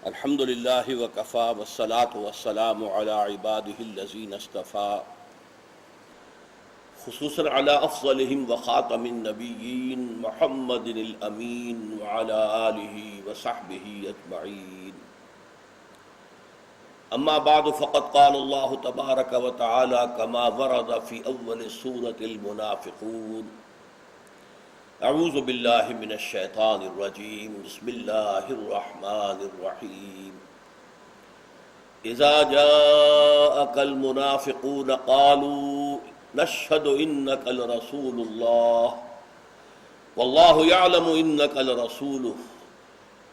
الحمد للہ وکفی والصلاة والسلام علی عبادہ الذین اصطفیٰ خصوصاً علی افضلہم وخاتم النبیین محمد الامین وعلی آلہ وصحبہ اجمعین اما بعد فقد قال اللہ تبارک وتعالی کما ورد فی اول سورة المنافقون اعوذ باللہ من الشیطان الرجیم بسم اللہ الرحمن الرحیم اذا جاءک المنافقون قالوا نشہد انک لرسول اللہ واللہ یعلم انک لرسولہ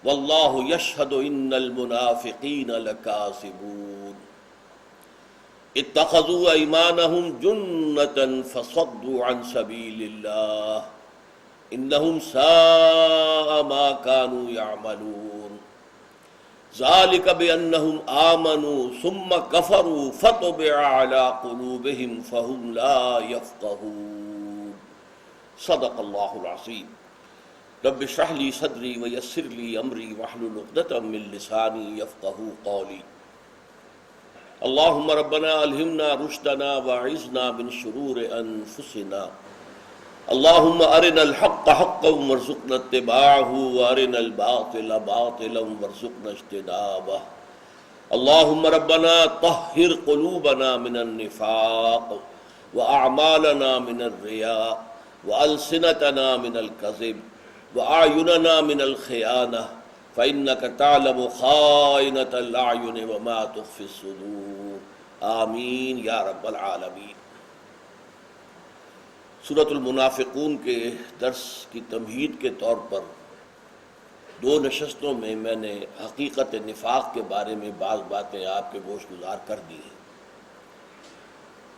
واللہ یشہد ان المنافقین لکاذبون اتخذوا ایمانہم جنۃ فصدوا عن سبیل اللہ انہم ساء ما كانوا يعملون ذلك بأنهم آمنوا ثم كفروا فطبع على قلوبهم فهم لا يفقهون صدق اللہ العظیم رب اشرح لي صدری ويسر لي امری واحلل عقدۃ من لسانی يفقهوا قولی اللهم ربنا الہمنا رشدنا واعذنا من شرور انفسنا اللهم ارنا الحق حقا وارزقنا اتباعه وارنا الباطل باطلا وارزقنا اجتنابه اللهم ربنا طهر قلوبنا من النفاق واعمالنا من الرياء والسنتنا من الكذب واعيننا من الخيانه فانك تعلم خائنة الاعين وما تخفي الصدور آمین یا رب العالمین۔ سورۃ المنافقون کے درس کی تمہید کے طور پر دو نشستوں میں میں نے حقیقت نفاق کے بارے میں بعض باتیں آپ کے گوش گزار کر دی ہیں۔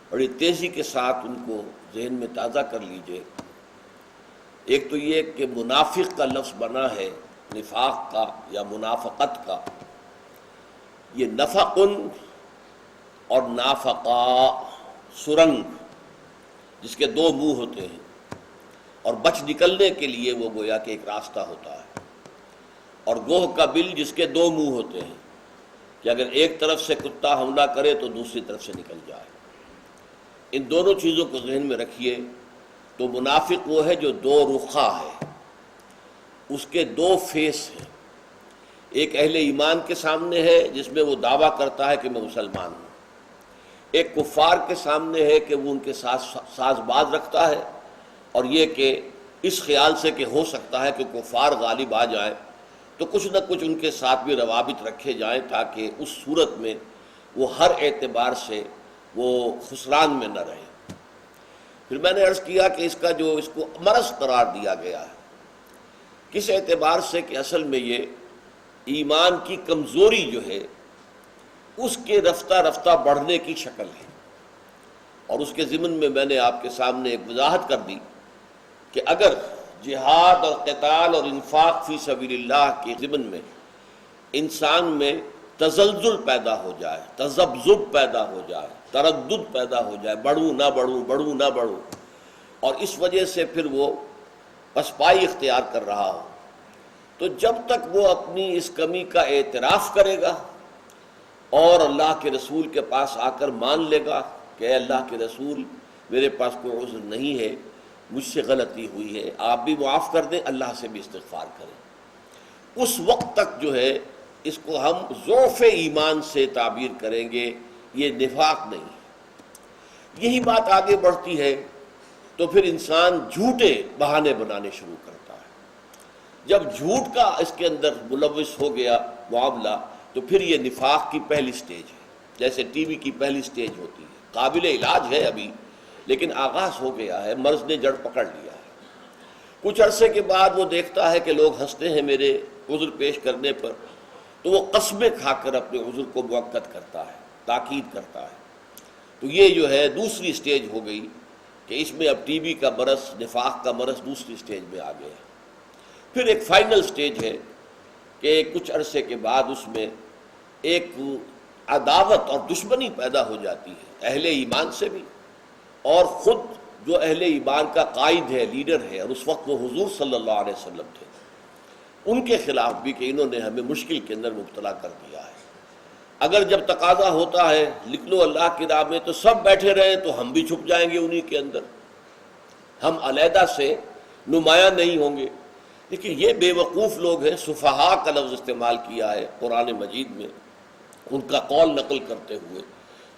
بڑی تیزی کے ساتھ ان کو ذہن میں تازہ کر لیجئے۔ ایک تو یہ کہ منافق کا لفظ بنا ہے نفاق کا یا منافقت کا، یہ نفقن اور نافقا سرنگ جس کے دو منہ ہوتے ہیں اور بچ نکلنے کے لیے وہ گویا کہ ایک راستہ ہوتا ہے، اور گوہ کا بل جس کے دو منہ ہوتے ہیں کہ اگر ایک طرف سے کتا حملہ کرے تو دوسری طرف سے نکل جائے۔ ان دونوں چیزوں کو ذہن میں رکھیے تو منافق وہ ہے جو دو رخا ہے، اس کے دو فیس ہیں۔ ایک اہل ایمان کے سامنے ہے جس میں وہ دعویٰ کرتا ہے کہ میں مسلمان ہوں، ایک کفار کے سامنے ہے کہ وہ ان کے ساتھ ساز باز رکھتا ہے، اور یہ کہ اس خیال سے کہ ہو سکتا ہے کہ کفار غالب آ جائیں تو کچھ نہ کچھ ان کے ساتھ بھی روابط رکھے جائیں تاکہ اس صورت میں وہ ہر اعتبار سے وہ خسران میں نہ رہے۔ پھر میں نے عرض کیا کہ اس کو مرض قرار دیا گیا ہے، کس اعتبار سے کہ اصل میں یہ ایمان کی کمزوری جو ہے اس کے رفتہ رفتہ بڑھنے کی شکل ہے، اور اس کے ضمن میں میں نے آپ کے سامنے ایک وضاحت کر دی کہ اگر جہاد اور قتال اور انفاق فی سبیل اللہ کے ضمن میں انسان میں تزلزل پیدا ہو جائے، تذبذب پیدا ہو جائے، تردد پیدا ہو جائے، بڑھوں نہ بڑھوں بڑھوں نہ بڑھوں، اور اس وجہ سے پھر وہ پسپائی اختیار کر رہا ہو، تو جب تک وہ اپنی اس کمی کا اعتراف کرے گا اور اللہ کے رسول کے پاس آ کر مان لے گا کہ اے اللہ کے رسول میرے پاس کوئی عذر نہیں ہے، مجھ سے غلطی ہوئی ہے، آپ بھی معاف کر دیں، اللہ سے بھی استغفار کریں، اس وقت تک جو ہے اس کو ہم ضعف ایمان سے تعبیر کریں گے، یہ نفاق نہیں ہے۔ یہی بات آگے بڑھتی ہے تو پھر انسان جھوٹے بہانے بنانے شروع کرتا ہے۔ جب جھوٹ کا اس کے اندر ملوث ہو گیا معاملہ تو پھر یہ نفاق کی پہلی سٹیج ہے، جیسے ٹی وی کی پہلی سٹیج ہوتی ہے، قابل علاج ہے ابھی لیکن آغاز ہو گیا ہے، مرض نے جڑ پکڑ لیا ہے۔ کچھ عرصے کے بعد وہ دیکھتا ہے کہ لوگ ہنستے ہیں میرے عذر پیش کرنے پر، تو وہ قسمیں کھا کر اپنے عذر کو مؤکد کرتا ہے، تاکید کرتا ہے۔ تو یہ جو ہے دوسری سٹیج ہو گئی کہ اس میں اب ٹی وی کا مرض، نفاق کا مرض دوسری سٹیج میں آ گیا۔ پھر ایک فائنل سٹیج ہے کہ کچھ عرصے کے بعد اس میں ایک عداوت اور دشمنی پیدا ہو جاتی ہے اہل ایمان سے بھی، اور خود جو اہل ایمان کا قائد ہے، لیڈر ہے، اور اس وقت وہ حضور صلی اللہ علیہ وسلم تھے، ان کے خلاف بھی کہ انہوں نے ہمیں مشکل کے اندر مبتلا کر دیا ہے۔ اگر جب تقاضا ہوتا ہے لکھ لو اللہ کی راہ میں تو سب بیٹھے رہیں تو ہم بھی چھپ جائیں گے انہی کے اندر، ہم علیحدہ سے نمایاں نہیں ہوں گے۔ لیکن یہ بے وقوف لوگ ہیں، سفہاء کا لفظ استعمال کیا ہے قرآن مجید میں، ان کا قول نقل کرتے ہوئے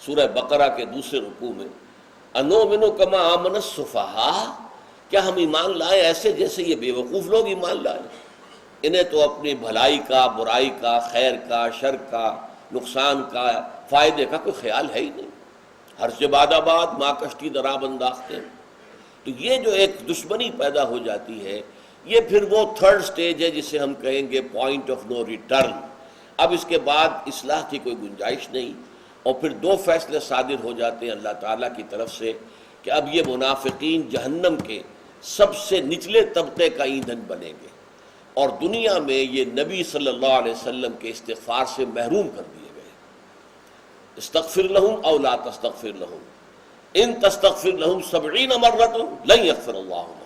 سورہ بقرہ کے دوسرے رکوع میں، انؤمن کما آمن السفہاء، کیا ہم ایمان لائیں ایسے جیسے یہ بے وقوف لوگ ایمان لائیں؟ انہیں تو اپنی بھلائی کا، برائی کا، خیر کا، شر کا، نقصان کا، فائدے کا کوئی خیال ہے ہی نہیں۔ ہر سے باد آباد ماں کشتی دراب انداختے۔ تو یہ جو ایک دشمنی پیدا ہو جاتی ہے، یہ پھر وہ تھرڈ سٹیج ہے جسے ہم کہیں گے پوائنٹ آف نو ریٹرن۔ اب اس کے بعد اصلاح کی کوئی گنجائش نہیں، اور پھر دو فیصلے صادر ہو جاتے ہیں اللہ تعالیٰ کی طرف سے کہ اب یہ منافقین جہنم کے سب سے نچلے طبقے کا ایندھن بنیں گے، اور دنیا میں یہ نبی صلی اللہ علیہ وسلم کے استغفار سے محروم کر دیے گئے۔ استغفر لہم او لا تستغفر لہم ان تستغفر لہم 70 مرۃ لن یغفر اللہ لہم،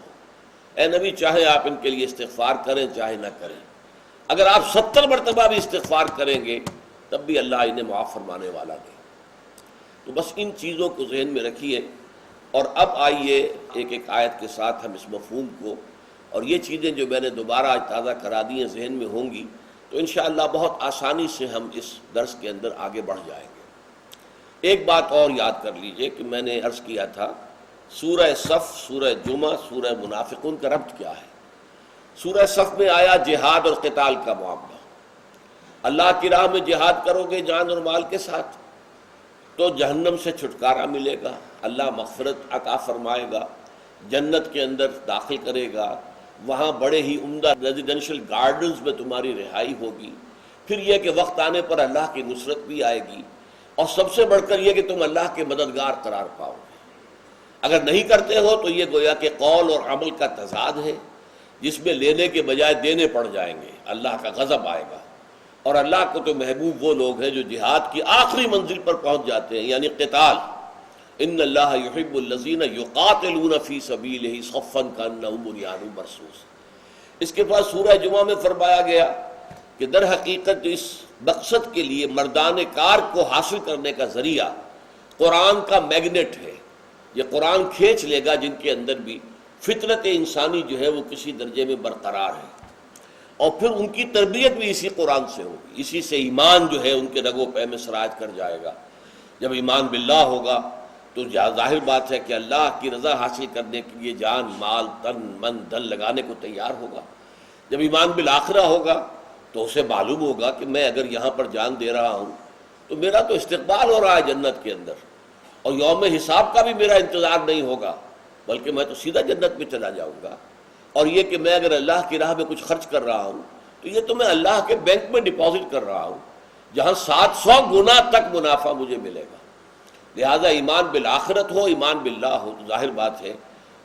اے نبی چاہے آپ ان کے لیے استغفار کریں چاہے نہ کریں، اگر آپ 70 مرتبہ بھی استغفار کریں گے تب بھی اللہ انہیں معاف فرمانے والا نہیں۔ تو بس ان چیزوں کو ذہن میں رکھیے، اور اب آئیے ایک ایک آیت کے ساتھ ہم اس مفہوم کو، اور یہ چیزیں جو میں نے دوبارہ آج تازہ کرا دی ہیں ذہن میں ہوں گی تو انشاءاللہ بہت آسانی سے ہم اس درس کے اندر آگے بڑھ جائیں گے۔ ایک بات اور یاد کر لیجئے کہ میں نے عرض کیا تھا سورہ صف، سورہ جمعہ، سورہ منافقون کا ربط کیا ہے؟ سورہ صف میں آیا جہاد اور قتال کا معاملہ، اللہ کی راہ میں جہاد کرو گے جان اور مال کے ساتھ تو جہنم سے چھٹکارا ملے گا، اللہ مغفرت عطا فرمائے گا، جنت کے اندر داخل کرے گا، وہاں بڑے ہی عمدہ ریزیڈنشل گارڈنز میں تمہاری رہائی ہوگی، پھر یہ کہ وقت آنے پر اللہ کی نصرت بھی آئے گی، اور سب سے بڑھ کر یہ کہ تم اللہ کے مددگار قرار پاؤ گے۔ اگر نہیں کرتے ہو تو یہ گویا کہ قول اور عمل کا تضاد ہے جس میں لینے کے بجائے دینے پڑ جائیں گے، اللہ کا غضب آئے گا۔ اور اللہ کو تو محبوب وہ لوگ ہیں جو جہاد کی آخری منزل پر پہنچ جاتے ہیں، یعنی قتال۔ ان اللہ یحب الذین یقاتلون فی سبیلہ صفا کانہم بنیان مرصوص۔ اس کے بعد سورہ جمعہ میں فرمایا گیا کہ در حقیقت جو اس مقصد کے لیے مردان کار کو حاصل کرنے کا ذریعہ قرآن کا میگنیٹ ہے، یہ قرآن کھینچ لے گا جن کے اندر بھی فطرت انسانی جو ہے وہ کسی درجے میں برقرار ہے، اور پھر ان کی تربیت بھی اسی قرآن سے ہوگی، اسی سے ایمان جو ہے ان کے رگ و پے میں سراج کر جائے گا۔ جب ایمان باللہ ہوگا تو ظاہر بات ہے کہ اللہ کی رضا حاصل کرنے کے لیے جان، مال، تن، من، دھن لگانے کو تیار ہوگا۔ جب ایمان بالآخرہ ہوگا تو اسے معلوم ہوگا کہ میں اگر یہاں پر جان دے رہا ہوں تو میرا تو استقبال ہو رہا ہے جنت کے اندر، اور یوم حساب کا بھی میرا انتظار نہیں ہوگا، بلکہ میں تو سیدھا جنت میں چلا جاؤں گا۔ اور یہ کہ میں اگر اللہ کی راہ میں کچھ خرچ کر رہا ہوں تو یہ تو میں اللہ کے بینک میں ڈپازٹ کر رہا ہوں جہاں 700 گنا تک منافع مجھے ملے گا۔ لہذا ایمان بالآخرت ہو، ایمان باللہ ہو تو ظاہر بات ہے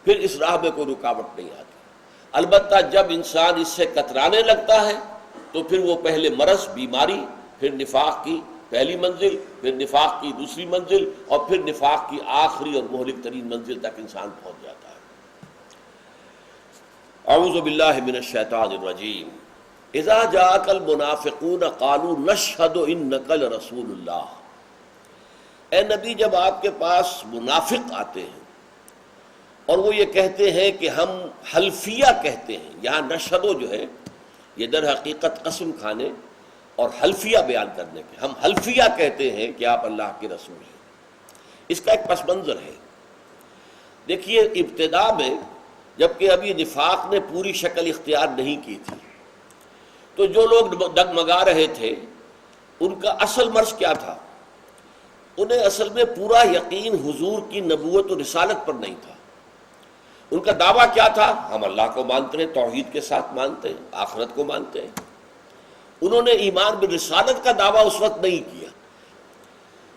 پھر اس راہ میں کوئی رکاوٹ نہیں آتی۔ البتہ جب انسان اس سے کترانے لگتا ہے تو پھر وہ پہلے مرض، بیماری، پھر نفاق کی پہلی منزل، پھر نفاق کی دوسری منزل، اور پھر نفاق کی آخری اور مہلک ترین منزل تک انسان پہنچ جاتا ہے۔ اعوذ باللہ من الشیطان الرجیم۔ اذا جاءک المنافقون قالوا نشہد انک لرسول اللہ۔ اے نبی جب آپ کے پاس منافق آتے ہیں اور وہ یہ کہتے ہیں کہ ہم حلفیہ کہتے ہیں، یہاں نشہدو جو ہے یہ در حقیقت قسم کھانے اور حلفیہ بیان کرنے کے، ہم حلفیہ کہتے ہیں کہ آپ اللہ کے رسول ہیں۔ اس کا ایک پس منظر ہے۔ دیکھیے ابتدا میں جبکہ ابھی نفاق نے پوری شکل اختیار نہیں کی تھی تو جو لوگ ڈگمگا رہے تھے ان کا اصل مرض کیا تھا؟ انہیں اصل میں پورا یقین حضور کی نبوت و رسالت پر نہیں تھا۔ ان کا دعویٰ کیا تھا؟ ہم اللہ کو مانتے ہیں، توحید کے ساتھ مانتے ہیں، آخرت کو مانتے ہیں۔ انہوں نے ایمان بالرسالت کا دعویٰ اس وقت نہیں کیا۔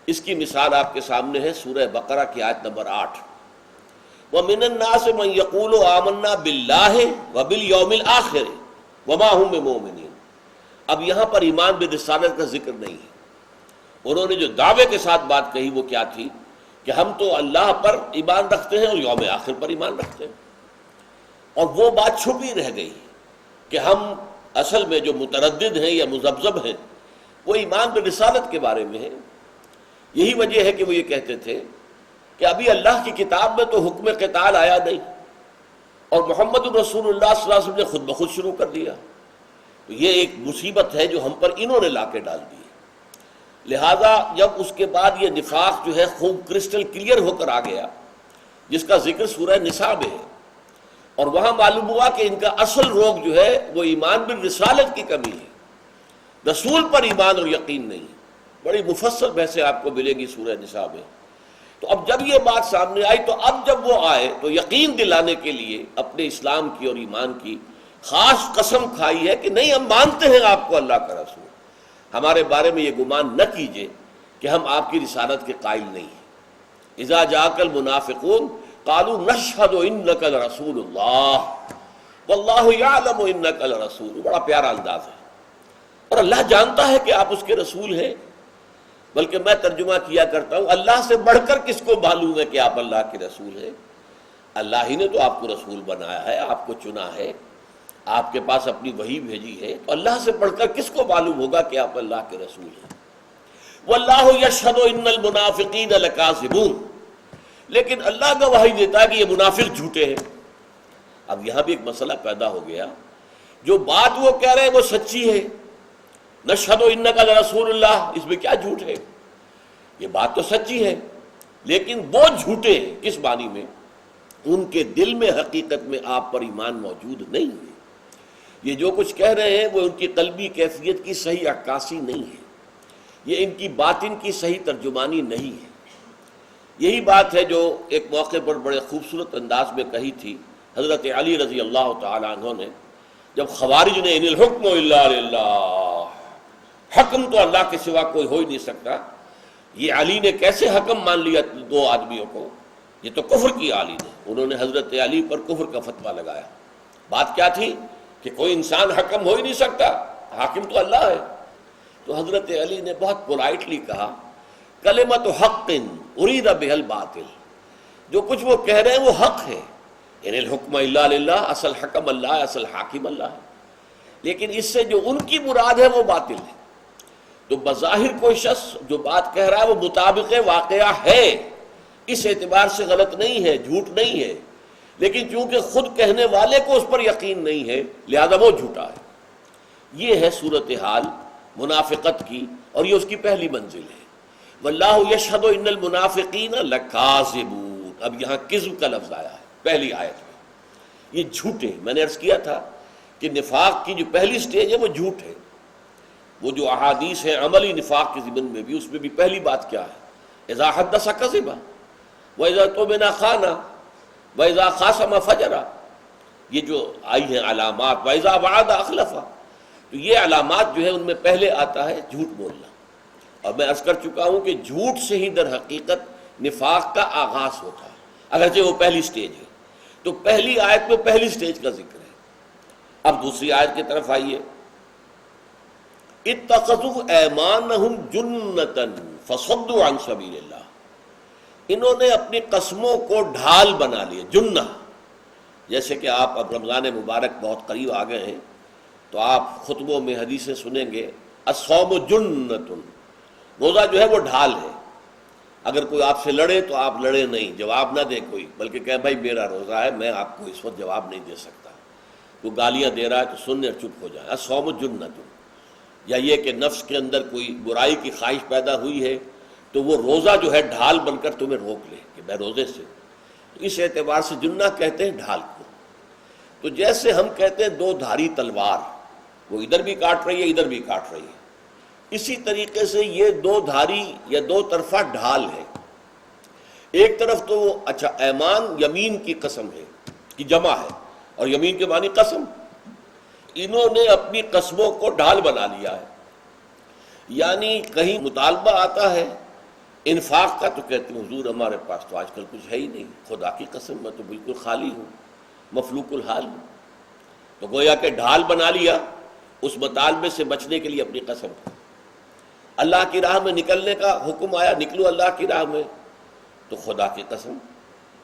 اس کی مثال آپ کے سامنے ہے سورہ بقرہ کی آیت نمبر 8۔ وَمِنَ النَّاسِ مَن يَقُولُ آمَنَّا بِاللَّهِ وَبِالْيَوْمِ الْآخِرِ وَمَا هُم بِمُؤْمِنِينَ۔ اب یہاں پر ایمان بالرسالت کا ذکر نہیں ہے۔ انہوں نے جو دعوے کے ساتھ بات کہی وہ کیا تھی کہ ہم تو اللہ پر ایمان رکھتے ہیں اور یوم آخر پر ایمان رکھتے ہیں، اور وہ بات چھپی رہ گئی کہ ہم اصل میں جو متردد ہیں یا مذبذب ہیں وہ ایمان بالرسالت کے بارے میں ہے۔ یہی وجہ ہے کہ وہ یہ کہتے تھے کہ ابھی اللہ کی کتاب میں تو حکم قتال آیا نہیں، اور محمد رسول اللہ صلی اللہ علیہ وسلم نے خود بخود شروع کر دیا، تو یہ ایک مصیبت ہے جو ہم پر انہوں نے لا کے ڈال دی ہے۔ لہذا جب اس کے بعد یہ نفاق جو ہے خوب کرسٹل کلیئر ہو کر آ گیا، جس کا ذکر سورہ نساء میں ہے، اور وہاں معلوم ہوا کہ ان کا اصل روگ جو ہے وہ ایمان بالرسالت کی کمی ہے، رسول پر ایمان اور یقین نہیں۔ بڑی مفصل بحثیں آپ کو ملیں گی سورہ نساء میں۔ تو اب جب یہ بات سامنے آئی تو اب جب وہ آئے تو یقین دلانے کے لیے اپنے اسلام کی اور ایمان کی خاص قسم کھائی ہے کہ نہیں، ہم مانتے ہیں آپ کو اللہ کا رسول، ہمارے بارے میں یہ گمان نہ کیجئے کہ ہم آپ کی رسالت کے قائل نہیں ہیں۔ اذا جاءک المنافقون قالوا نشهد انک لرسول اللہ واللہ یعلم انک لرسول۔ بڑا پیارا انداز ہے، اور اللہ جانتا ہے کہ آپ اس کے رسول ہیں، بلکہ میں ترجمہ کیا کرتا ہوں اللہ سے بڑھ کر کس کو معلوم ہے کہ آپ اللہ کے رسول ہیں؟ اللہ ہی نے تو آپ کو رسول بنایا ہے، آپ کو چنا ہے، آپ کے پاس اپنی وحی بھیجی ہے، تو اللہ سے بڑھ کر کس کو معلوم ہوگا کہ آپ اللہ کے رسول ہیں؟ واللہ یشہد ان المنافقین لکاذبون، لیکن اللہ گواہی دیتا ہے کہ یہ منافق جھوٹے ہیں۔ اب یہاں بھی ایک مسئلہ پیدا ہو گیا، جو بات وہ کہہ رہے ہیں وہ سچی ہے، نشہد انک لرسول اللہ، اس میں کیا جھوٹ ہے؟ یہ بات تو سچی ہے، لیکن وہ جھوٹے ہیں کس معنی میں؟ ان کے دل میں حقیقت میں آپ پر ایمان موجود نہیں ہے، یہ جو کچھ کہہ رہے ہیں وہ ان کی قلبی کیفیت کی صحیح عکاسی نہیں ہے، یہ ان کی باطن کی صحیح ترجمانی نہیں ہے۔ یہی بات ہے جو ایک موقع پر بڑے خوبصورت انداز میں کہی تھی حضرت علی رضی اللہ تعالی عنہ نے، جب خوارج نے ان الحکم الا للہ، حکم تو اللہ کے سوا کوئی ہو ہی نہیں سکتا، یہ علی نے کیسے حکم مان لیا دو آدمیوں کو؟ یہ تو کفر کیا علی نے، انہوں نے حضرت علی پر کفر کا فتویٰ لگایا۔ بات کیا تھی کہ کوئی انسان حکم ہو ہی نہیں سکتا، حاکم تو اللہ ہے۔ تو حضرت علی نے بہت پولائٹلی کہا کلمۃ حق ارید بہ الباطل، جو کچھ وہ کہہ رہے ہیں وہ حق ہے، ان الحکم الا للہ، اصل حکم اللہ ہے، اصل حاکم اللہ ہے، لیکن اس سے جو ان کی مراد ہے وہ باطل ہے۔ تو بظاہر کوئی شخص جو بات کہہ رہا ہے وہ مطابق واقعہ ہے، اس اعتبار سے غلط نہیں ہے، جھوٹ نہیں ہے، لیکن چونکہ خود کہنے والے کو اس پر یقین نہیں ہے لہذا وہ جھوٹا ہے۔ یہ ہے صورتحال منافقت کی، اور یہ اس کی پہلی منزل ہے۔ واللہ یشہد ان المنافقین لکاذبون، اب یہاں کذب کا لفظ آیا ہے پہلی آیت میں، یہ جھوٹے۔ میں نے عرض کیا تھا کہ نفاق کی جو پہلی سٹیج ہے وہ جھوٹ ہے، وہ جو احادیث ہیں عملی نفاق کے ضمن میں بھی، اس میں بھی پہلی بات کیا ہے؟ اذا حدث کذب واذا اؤتمن خان واذا خاصم فجر، یہ جو آئی ہیں علامات، واذا وعد اخلف، تو یہ علامات جو ہے ان میں پہلے آتا ہے جھوٹ بولنا، اور میں عرض کر چکا ہوں کہ جھوٹ سے ہی در حقیقت نفاق کا آغاز ہوتا ہے، اگرچہ وہ پہلی سٹیج ہے۔ تو پہلی آیت میں پہلی سٹیج کا ذکر ہے۔ اب دوسری آیت کی طرف آئیے، اتخذوا ایمانہم جنتا فصدوا عن سبیل اللہ، انہوں نے اپنی قسموں کو ڈھال بنا لیے، جنہ، جیسے کہ آپ اب رمضان مبارک بہت قریب آ گئے ہیں تو آپ خطبوں میں حدیثیں سنیں گے، الصوم جنۃ، روزہ جو ہے وہ ڈھال ہے، اگر کوئی آپ سے لڑے تو آپ لڑے نہیں، جواب نہ دے کوئی، بلکہ کہے بھائی میرا روزہ ہے، میں آپ کو اس وقت جواب نہیں دے سکتا، وہ گالیاں دے رہا ہے تو سننے اور چپ ہو جائے، الصوم جنۃ۔ یا یہ کہ نفس کے اندر کوئی برائی کی خواہش پیدا ہوئی ہے تو وہ روزہ جو ہے ڈھال بن کر تمہیں روک لے کہ میں روزے سے، تو اس اعتبار سے جنہ کہتے ہیں ڈھال کو۔ تو جیسے ہم کہتے ہیں دو دھاری تلوار، وہ ادھر بھی کاٹ رہی ہے ادھر بھی کاٹ رہی ہے، اسی طریقے سے یہ دو دھاری یا دو طرفہ ڈھال ہے۔ ایک طرف تو وہ اچھا ایمان یمین کی قسم ہے کی جمع ہے، اور یمین کے معنی قسم، انہوں نے اپنی قسموں کو ڈھال بنا لیا ہے، یعنی کہیں مطالبہ آتا ہے انفاق کا تو کہتے ہیں حضور ہمارے پاس تو آج کل کچھ ہے ہی نہیں، خدا کی قسم میں تو بالکل خالی ہوں، مفلوق الحال ہوں۔ تو گویا کہ ڈھال بنا لیا اس مطالبے سے بچنے کے لیے اپنی قسم کو۔ اللہ کی راہ میں نکلنے کا حکم آیا، نکلو اللہ کی راہ میں، تو خدا کی قسم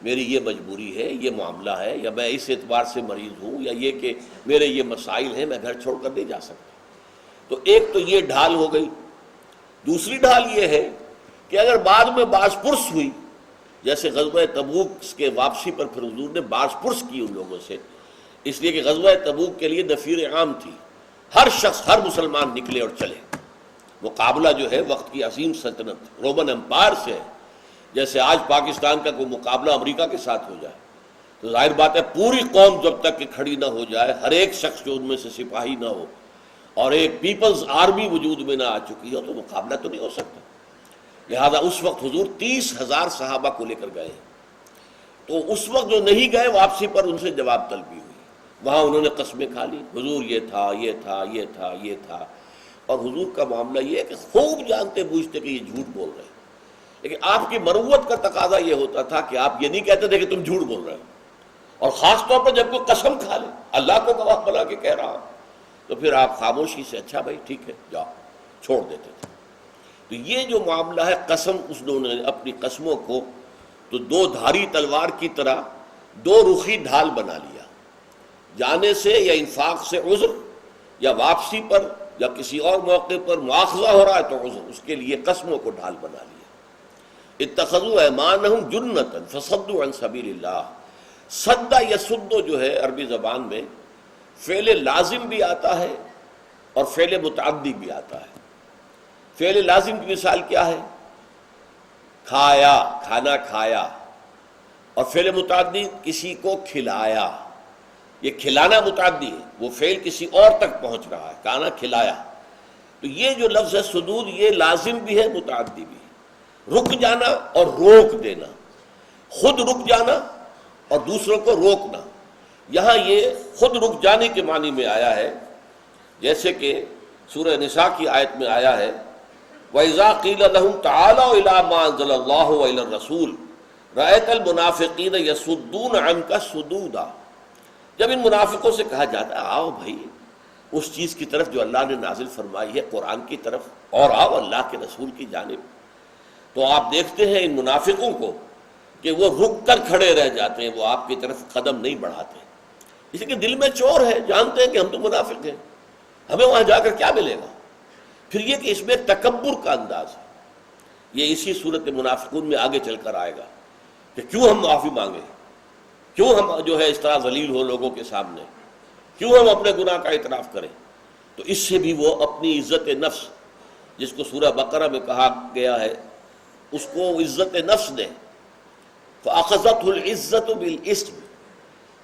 میری یہ مجبوری ہے، یہ معاملہ ہے، یا میں اس اعتبار سے مریض ہوں، یا یہ کہ میرے یہ مسائل ہیں، میں گھر چھوڑ کر نہیں جا سکتا۔ تو ایک تو یہ ڈھال ہو گئی۔ دوسری ڈھال یہ ہے کہ اگر بعد میں باز پرس ہوئی، جیسے غزوہ تبوک کے واپسی پر پھر حضور نے باز پرس کی ان لوگوں سے، اس لیے کہ غزوہ تبوک کے لیے نفیر عام تھی، ہر شخص، ہر مسلمان نکلے اور چلے۔ مقابلہ جو ہے وقت کی عظیم سلطنت رومن امپائر سے ہے، جیسے آج پاکستان کا کوئی مقابلہ امریکہ کے ساتھ ہو جائے تو ظاہر بات ہے پوری قوم جب تک کہ کھڑی نہ ہو جائے، ہر ایک شخص جو ان میں سے سپاہی نہ ہو اور ایک پیپلز آرمی وجود میں نہ آ چکی ہو، تو مقابلہ تو نہیں ہو سکتا۔ لہذا اس وقت حضور 30,000 صحابہ کو لے کر گئے، تو اس وقت جو نہیں گئے واپسی پر ان سے جواب طلبی ہوئی، وہاں انہوں نے قسمیں کھا لی، حضور یہ تھا، یہ تھا، یہ تھا، یہ تھا۔ اور حضور کا معاملہ یہ ہے کہ خوب جانتے بوجھتے کہ یہ جھوٹ بول رہے ہیں، لیکن آپ کی مروت کا تقاضا یہ ہوتا تھا کہ آپ یہ نہیں کہتے تھے کہ تم جھوٹ بول رہے ہو، اور خاص طور پر جب کوئی قسم کھا لے، اللہ کو گواہ بنا کے کہہ رہا ہوں، تو پھر آپ خاموشی سے اچھا بھائی ٹھیک ہے جاؤ چھوڑ دیتے تھے۔ تو یہ جو معاملہ ہے قسم، اس نے اپنی قسموں کو تو دو دھاری تلوار کی طرح دو رخی ڈھال بنا لیا، جانے سے یا انفاق سے عذر، یا واپسی پر یا کسی اور موقع پر مواخذہ ہو رہا ہے تو عذر، اس کے لیے قسموں کو ڈھال بنا لیا۔ اتخذوا ایمانہم جنۃ فصدوا عن سبیل اللہ۔ صدّ یصد جو ہے عربی زبان میں فعل لازم بھی آتا ہے اور فعل متعدی بھی آتا ہے۔ فعل لازم کی مثال کیا ہے؟ کھایا، کھانا کھایا، اور فعل متعدی کسی کو کھلایا۔ یہ کھلانا متعدی ہے، وہ فعل کسی اور تک پہنچ رہا ہے، کھانا کھلایا۔ تو یہ جو لفظ ہے صدود، یہ لازم بھی ہے متعدی بھی ہے، رک جانا اور روک دینا، خود رک جانا اور دوسروں کو روکنا۔ یہاں یہ خود رک جانے کے معنی میں آیا ہے، جیسے کہ سورہ نساء کی آیت میں آیا ہے وَإِذَا قِيلَ لَهُمْ تَعَالَوْا إِلَىٰ مَا أَنزَلَ اللَّهُ وَإِلَى الرَّسُولِ رَأَيْتَ الْمُنَافِقِينَ يَصُدُّونَ عَنْكَ صُدُودًا۔ جب ان منافقوں سے کہا جاتا ہے آؤ بھائی اس چیز کی طرف جو اللہ نے نازل فرمائی ہے، قرآن کی طرف، اور آؤ اللہ کے رسول کی جانب، تو آپ دیکھتے ہیں ان منافقوں کو کہ وہ رک کر کھڑے رہ جاتے ہیں، وہ آپ کی طرف قدم نہیں بڑھاتے، اس لیے کہ دل میں چور ہے، جانتے ہیں کہ ہم تو منافق ہیں، ہمیں وہاں جا کر کیا ملے گا۔ پھر یہ کہ اس میں تکبر کا انداز ہے، یہ اسی صورت منافقون میں آگے چل کر آئے گا کہ کیوں ہم معافی مانگیں، کیوں ہم جو ہے اس طرح ذلیل ہو لوگوں کے سامنے، کیوں ہم اپنے گناہ کا اعتراف کریں۔ تو اس سے بھی وہ اپنی عزت نفس، جس کو سورہ بقرہ میں کہا گیا ہے، اس کو عزت نفس نے فَأَخَذَتْهُ الْعِزَّةُ بِالْإِثْمِ،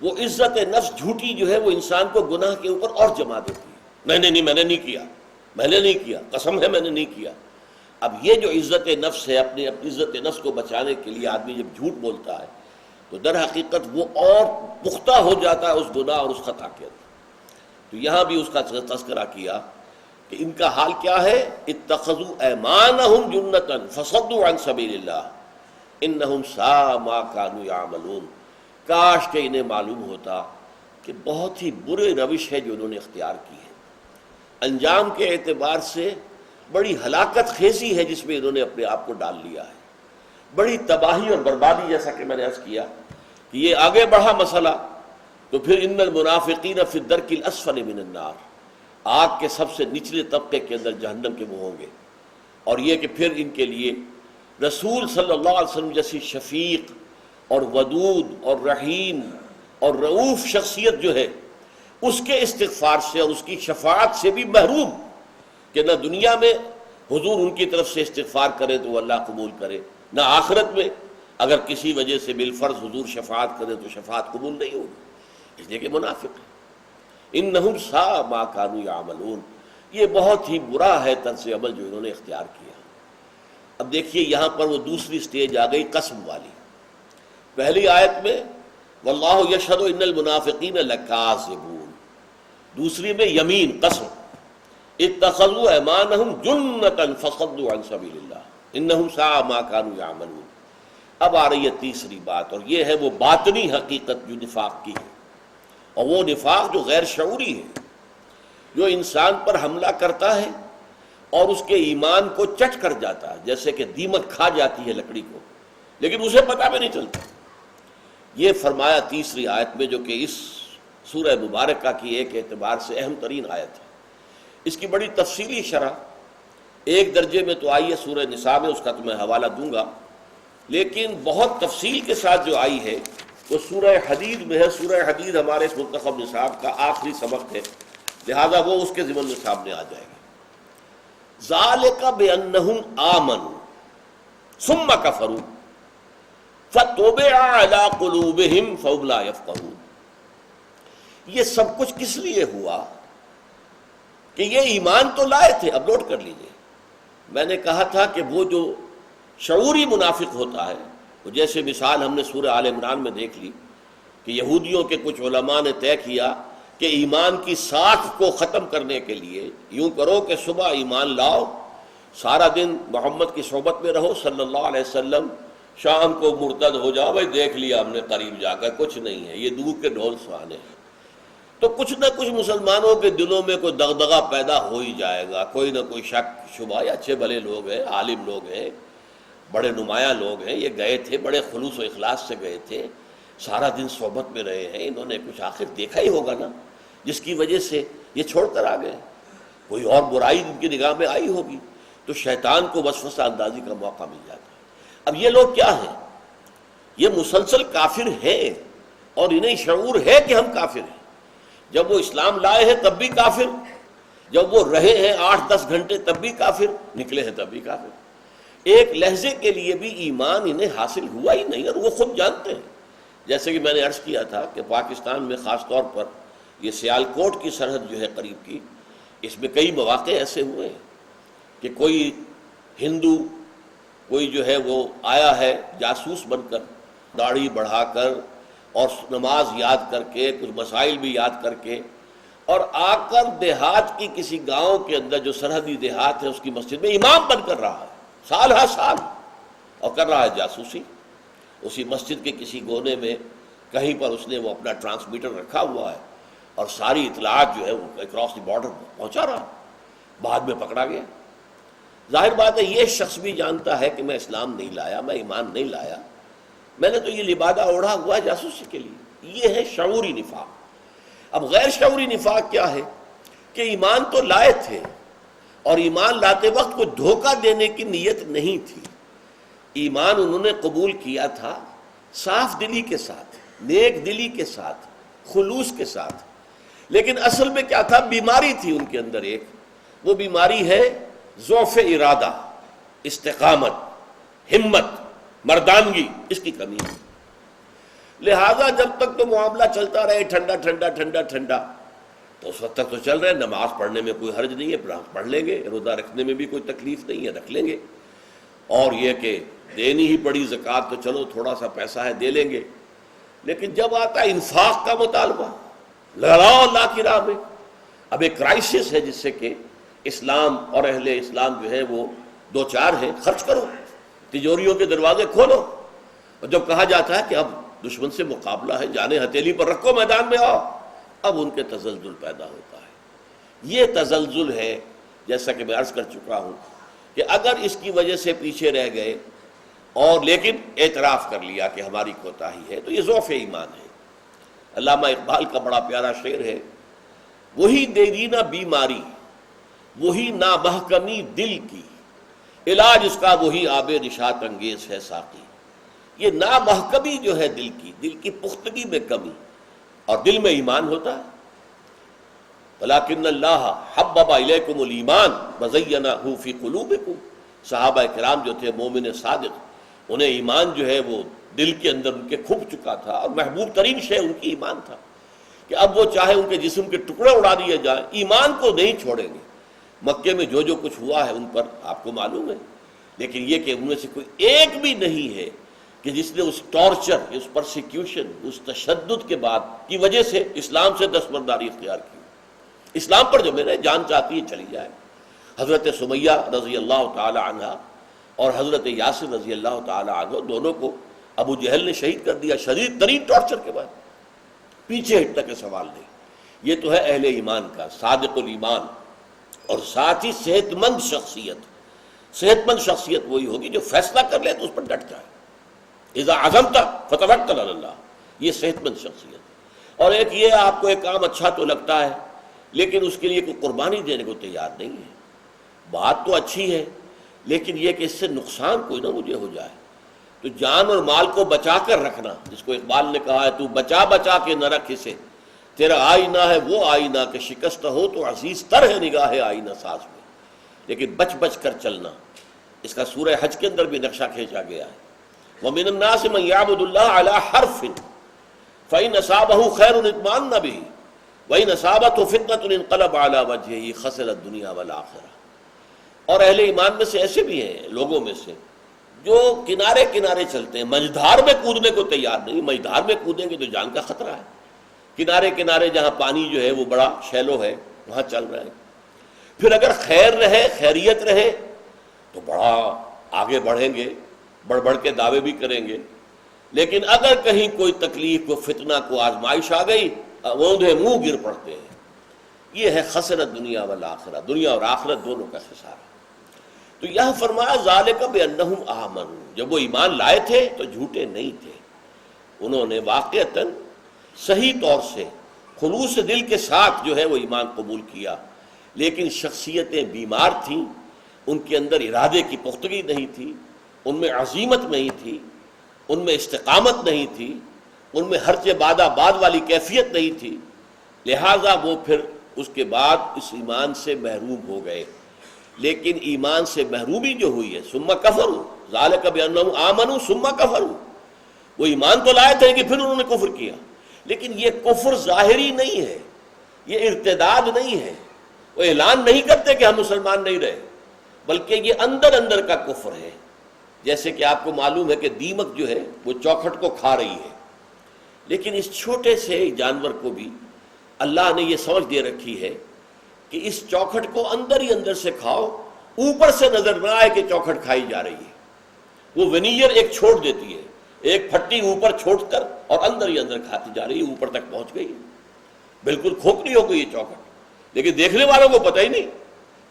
وہ عزت نفس جھوٹی جو ہے وہ انسان کو گناہ کے اوپر اور جما دیتی ہے۔ نہیں میں نے نہیں کیا، میں نے نہیں کیا، قسم ہے میں نے نہیں کیا۔ اب یہ جو عزت نفس ہے، اپنی عزت نفس کو بچانے کے لیے آدمی جب جھوٹ بولتا ہے تو در حقیقت وہ اور پختہ ہو جاتا ہے اس گناہ اور اس خطا کے اندر۔ تو یہاں بھی اس کا تذکرہ کیا کہ ان کا حال کیا ہے، اتخذوا ایمانہم جنۃ فصدوا عن سبیل اللہ انہم ساء ما کانوا یعملون۔ کاش کہ انہیں معلوم ہوتا کہ بہت ہی برے روش ہے جو انہوں نے اختیار کی ہے، انجام کے اعتبار سے بڑی ہلاکت خیزی ہے جس میں انہوں نے اپنے آپ کو ڈال لیا ہے، بڑی تباہی اور بربادی، جیسا کہ میں نے عرض کیا کہ یہ آگے بڑھا مسئلہ تو پھر ان المنافقین فی الدرک الاسفل من النار، آگ کے سب سے نچلے طبقے کے اندر جہنم کے وہ ہوں گے۔ اور یہ کہ پھر ان کے لیے رسول صلی اللہ علیہ وسلم جیسی شفیق اور ودود اور رحیم اور رؤوف شخصیت جو ہے، اس کے استغفار سے اور اس کی شفاعت سے بھی محروم، کہ نہ دنیا میں حضور ان کی طرف سے استغفار کرے تو اللہ قبول کرے، نہ آخرت میں اگر کسی وجہ سے بالفرض حضور شفاعت کرے تو شفاعت قبول نہیں ہوگی، اس لیے کہ منافق ہے۔ انہم ساء ما کانوا یعملون، یہ بہت ہی برا ہے طرز عمل جو انہوں نے اختیار کیا۔ اب دیکھیے یہاں پر وہ دوسری سٹیج آ گئی قسم والی۔ پہلی آیت میں واللہ یشہد ان المنافقین لکاذبون، دوسری میں یمین قسم، اتخذوا ایمانہم جنۃ فصدوا عن سبیل اللہ انہم ساء ما کانوا یعملون۔ اب آ رہی ہے تیسری بات، اور یہ ہے وہ باطنی حقیقت جو نفاق کی ہے، اور وہ نفاق جو غیر شعوری ہے، جو انسان پر حملہ کرتا ہے اور اس کے ایمان کو چٹ کر جاتا ہے، جیسے کہ دیمک کھا جاتی ہے لکڑی کو، لیکن اسے پتہ بھی نہیں چلتا۔ یہ فرمایا تیسری آیت میں، جو کہ اس سورہ مبارکہ کی ایک اعتبار سے اہم ترین آیت ہے۔ اس کی بڑی تفصیلی شرح ایک درجے میں تو آئی ہے سورہ نساء میں، اس کا تو میں حوالہ دوں گا، لیکن بہت تفصیل کے ساتھ جو آئی ہے وہ سورہ حدید میں ہے۔ سورہ حدید ہمارے اس منتخب نصاب کا آخری سبق ہے، لہذا وہ اس کے ضمن میں سامنے آ جائے گا۔ ذالک بأنہم آمنوا ثم کفروا فطبع علی قلوبہم فہم لا یفقہون۔ یہ سب کچھ کس لیے ہوا کہ یہ ایمان تو لائے تھے۔ اب نوٹ کر لیجئے، میں نے کہا تھا کہ وہ جو شعوری منافق ہوتا ہے، وہ جیسے مثال ہم نے سورہ آل عمران میں دیکھ لی کہ یہودیوں کے کچھ علماء نے طے کیا کہ ایمان کی ساکھ کو ختم کرنے کے لیے یوں کرو کہ صبح ایمان لاؤ، سارا دن محمد کی صحبت میں رہو صلی اللہ علیہ وسلم، شام کو مرتد ہو جاؤ، بھائی دیکھ لیا ہم نے قریب جا کر کچھ نہیں ہے، یہ دور کے ڈھول سہانے ہیں۔ تو کچھ نہ کچھ مسلمانوں کے دلوں میں کوئی دغدغہ پیدا ہو ہی جائے گا، کوئی نہ کوئی شک شبہ۔ اچھے بھلے لوگ ہیں، عالم لوگ ہیں، بڑے نمایاں لوگ ہیں، یہ گئے تھے بڑے خلوص و اخلاص سے گئے تھے، سارا دن صحبت میں رہے ہیں، انہوں نے کچھ آخر دیکھا ہی ہوگا نا جس کی وجہ سے یہ چھوڑ کر آ گئے، کوئی اور برائی ان کی نگاہ میں آئی ہوگی، تو شیطان کو وسوسہ اندازی کا موقع مل جاتا ہے۔ اب یہ لوگ کیا ہیں؟ یہ مسلسل کافر ہیں، اور انہیں شعور ہے کہ ہم کافر ہیں۔ جب وہ اسلام لائے ہیں تب بھی کافر، جب وہ رہے ہیں 8-10 گھنٹے تب بھی کافر، نکلے ہیں تب بھی کافر۔ ایک لہجے کے لیے بھی ایمان انہیں حاصل ہوا ہی نہیں، اور وہ خود جانتے ہیں۔ جیسے کہ میں نے عرض کیا تھا کہ پاکستان میں خاص طور پر یہ سیالکوٹ کی سرحد جو ہے قریب کی، اس میں کئی مواقع ایسے ہوئے ہیں کہ کوئی ہندو کوئی جو ہے وہ آیا ہے جاسوس بن کر، داڑھی بڑھا کر اور نماز یاد کر کے، کچھ مسائل بھی یاد کر کے، اور آ کر دیہات کی کسی گاؤں کے اندر جو سرحدی دیہات ہے اس کی مسجد میں امام بن کر رہا ہے سال ہر سال، اور کر رہا ہے جاسوسی۔ اسی مسجد کے کسی کونے میں کہیں پر اس نے وہ اپنا ٹرانسمیٹر رکھا ہوا ہے اور ساری اطلاعات جو ہے وہ اکراس دی بارڈر پہنچا رہا ہے، بعد میں پکڑا گیا۔ ظاہر بات ہے یہ شخص بھی جانتا ہے کہ میں اسلام نہیں لایا، میں ایمان نہیں لایا، میں نے تو یہ لبادہ اوڑھا ہوا ہے جاسوسی کے لیے۔ یہ ہے شعوری نفاق۔ اب غیر شعوری نفاق کیا ہے کہ ایمان تو لائے تھے، اور ایمان لاتے وقت کوئی دھوکہ دینے کی نیت نہیں تھی، ایمان انہوں نے قبول کیا تھا صاف دلی کے ساتھ، نیک دلی کے ساتھ، خلوص کے ساتھ، لیکن اصل میں کیا تھا؟ بیماری تھی ان کے اندر ایک، وہ بیماری ہے ضعف ارادہ، استقامت، ہمت، مردانگی، اس کی کمی ہے۔ لہذا جب تک تو معاملہ چلتا رہے ٹھنڈا ٹھنڈا ٹھنڈا ٹھنڈا، تو اس وقت تک تو چل رہے، نماز پڑھنے میں کوئی حرج نہیں ہے، پڑھ لیں گے، روزہ رکھنے میں بھی کوئی تکلیف نہیں ہے، رکھ لیں گے، اور یہ کہ دینی ہی پڑی زکوٰۃ تو چلو تھوڑا سا پیسہ ہے دے لیں گے۔ لیکن جب آتا ہے انفاق کا مطالبہ، لڑاؤ اللہ کی راہ میں، اب ایک کرائسس ہے جس سے کہ اسلام اور اہل اسلام جو ہے وہ دو چار ہیں، خرچ کرو، تجوریوں کے دروازے کھولو، اور جب کہا جاتا ہے کہ اب دشمن سے مقابلہ ہے، جانے ہتھیلی پر رکھو، میدان میں آؤ، اب ان کے تزلزل پیدا ہوتا ہے۔ یہ تزلزل ہے، جیسا کہ میں عرض کر چکا ہوں کہ اگر اس کی وجہ سے پیچھے رہ گئے اور لیکن اعتراف کر لیا کہ ہماری کوتاہی ہے، تو یہ ضعف ایمان ہے۔ علامہ اقبال کا بڑا پیارا شعر ہے، وہی دیرینہ بیماری، وہی نامحکمی دل کی، علاج اس کا وہی آب نشاط انگیز ہے ساقی۔ یہ نامحکمی جو ہے دل کی پختگی میں کمی، اور دل میں ایمان ہوتا ہے۔ وَلَٰكِنَّ اللَّهَ حَبَّبَ إِلَيْكُمُ الْإِيمَانَ وَزَيَّنَهُ فِي قُلُوبِكُمْ۔ صحابہ کرام جو تھے مومن صادق، انہیں ایمان جو ہے وہ دل کے اندر ان کے کھپ چکا تھا، اور محبوب ترین شے ان کی ایمان تھا کہ اب وہ چاہے ان کے جسم کے ٹکڑے اڑا دیے جائیں، ایمان کو نہیں چھوڑیں گے۔ مکے میں جو کچھ ہوا ہے ان پر آپ کو معلوم ہے، لیکن یہ کہ ان میں سے کوئی ایک بھی نہیں ہے کہ جس نے اس ٹارچر، اس پرسیکیوشن، اس تشدد کے بعد کی وجہ سے اسلام سے دستبرداری اختیار کی۔ اسلام پر جو میرے جان چاہتی ہے چلی جائے۔ حضرت سمیہ رضی اللہ تعالی عنہ اور حضرت یاسر رضی اللہ تعالی عنہ، دونوں کو ابو جہل نے شہید کر دیا شدید ترین ٹارچر کے بعد، پیچھے ہٹنے کا سوال نہیں۔ یہ تو ہے اہل ایمان کا صادق الایمان، اور ساتھ ہی صحت مند شخصیت۔ صحت مند شخصیت وہی ہوگی جو فیصلہ کر لے تو اس پر ڈٹ جائے۔ اذا عزمت فتوکل علی اللہ، یہ صحت مند شخصیت. اور ایک یہ آپ کو ایک کام اچھا تو لگتا ہے لیکن اس کے لیے کوئی قربانی دینے کو تیار نہیں ہے. بات تو اچھی ہے لیکن یہ کہ اس سے نقصان کوئی نہ مجھے ہو جائے. تو جان اور مال کو بچا کر رکھنا، جس کو اقبال نے کہا ہے تو بچا بچا کے نہ رکھ اسے، تیرا آئینہ ہے وہ آئینہ کہ شکست ہو تو عزیز تر ہے نگاہ آئینہ ساز میں. لیکن بچ بچ کر چلنا، اس کا سورہ حج کے اندر بھی نقشہ کھینچا گیا ہے. وَمِنَ النَّاسِ مَن يَعْبُدُ اللَّهَ عَلَى حَرْفٍ فَإِنْ أَصَابَهُ خَيْرٌ اطْمَأَنَّ بِهِ وَإِنْ أَصَابَتْهُ فِتْنَةٌ انقلب عَلَى وَجْهِهِ خَسِرَ الدُّنْيَا وَالْآخِرَةَ. اور اہل ایمان میں سے ایسے بھی ہیں لوگوں میں سے جو کنارے کنارے چلتے ہیں، مجدھار میں کودنے کو تیار نہیں. مجدھار میں کودیں گے تو جان کا خطرہ ہے. کنارے کنارے جہاں پانی جو ہے وہ بڑا شیلو ہے وہاں چل رہے ہیں. پھر اگر خیر رہے، خیریت رہے تو بڑا آگے بڑھیں گے، بڑھ بڑھ کے دعوے بھی کریں گے. لیکن اگر کہیں کوئی تکلیف، کو فتنہ، کو آزمائش آ گئی، اوندھے منہ گر پڑتے ہیں. یہ ہے خسرت دنیا والآخرہ، دنیا اور آخرت دونوں کا خسارہ. تو یہ فرمایا ذالک بانہم آمنوا، جب وہ ایمان لائے تھے تو جھوٹے نہیں تھے. انہوں نے واقعتاً صحیح طور سے خلوص دل کے ساتھ جو ہے وہ ایمان قبول کیا، لیکن شخصیتیں بیمار تھیں، ان کے اندر ارادے کی پختگی نہیں تھی، ان میں عزیمت نہیں تھی، ان میں استقامت نہیں تھی، ان میں ہرچ بادہ باد والی کیفیت نہیں تھی. لہٰذا وہ پھر اس کے بعد اس ایمان سے محروم ہو گئے. لیکن ایمان سے محرومی جو ہوئی ہے، ثم کفروا ذالک بانہم آمنوا ثم کفروا، وہ ایمان تو لائے تھے کہ پھر انہوں نے کفر کیا. لیکن یہ کفر ظاہری نہیں ہے، یہ ارتداد نہیں ہے. وہ اعلان نہیں کرتے کہ ہم مسلمان نہیں رہے، بلکہ یہ اندر اندر کا کفر ہے. جیسے کہ آپ کو معلوم ہے کہ دیمک جو ہے وہ چوکھٹ کو کھا رہی ہے، لیکن اس چھوٹے سے جانور کو بھی اللہ نے یہ سمجھ دے رکھی ہے کہ اس چوکھٹ کو اندر ہی اندر سے کھاؤ، اوپر سے نظر نہ آئے کہ چوکھٹ کھائی جا رہی ہے. وہ ونیئر ایک چھوڑ دیتی ہے، ایک پھٹی اوپر چھوڑ کر اور اندر ہی اندر کھاتی جا رہی ہے، اوپر تک پہنچ گئی ہے. بالکل کھوکھلی ہو گئی یہ چوکھٹ، لیکن دیکھنے والوں کو پتہ ہی نہیں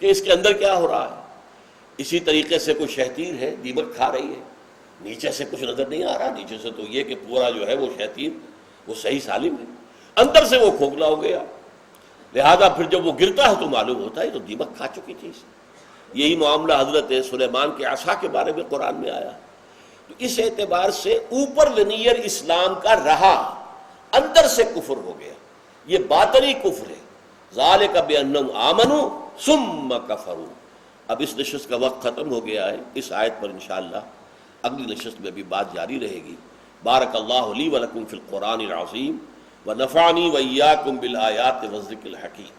کہ اس کے اندر کیا ہو رہا ہے. اسی طریقے سے کوئی شیطین ہے، دیمک کھا رہی ہے، نیچے سے کچھ نظر نہیں آ رہا. نیچے سے تو یہ کہ پورا جو ہے وہ شیطین وہ صحیح سالم ہے، اندر سے وہ کھوکھلا ہو گیا. لہذا پھر جب وہ گرتا ہے تو معلوم ہوتا ہے تو دیمک کھا چکی تھی. یہی معاملہ حضرت سلیمان کے عصا کے بارے میں قرآن میں آیا. تو اس اعتبار سے اوپر ونیئر اسلام کا رہا، اندر سے کفر ہو گیا. یہ باطنی کفر ہے. ذالک بانہم آمنوا ثم کفروا. اب اس نشست کا وقت ختم ہو گیا ہے. اس آیت پر انشاءاللہ اگلی نشست میں بھی بات جاری رہے گی. بارک اللہ لی ولکم فی القرآن العظیم ونفعنی وإیاکم بالآیات والذکر الحکیم.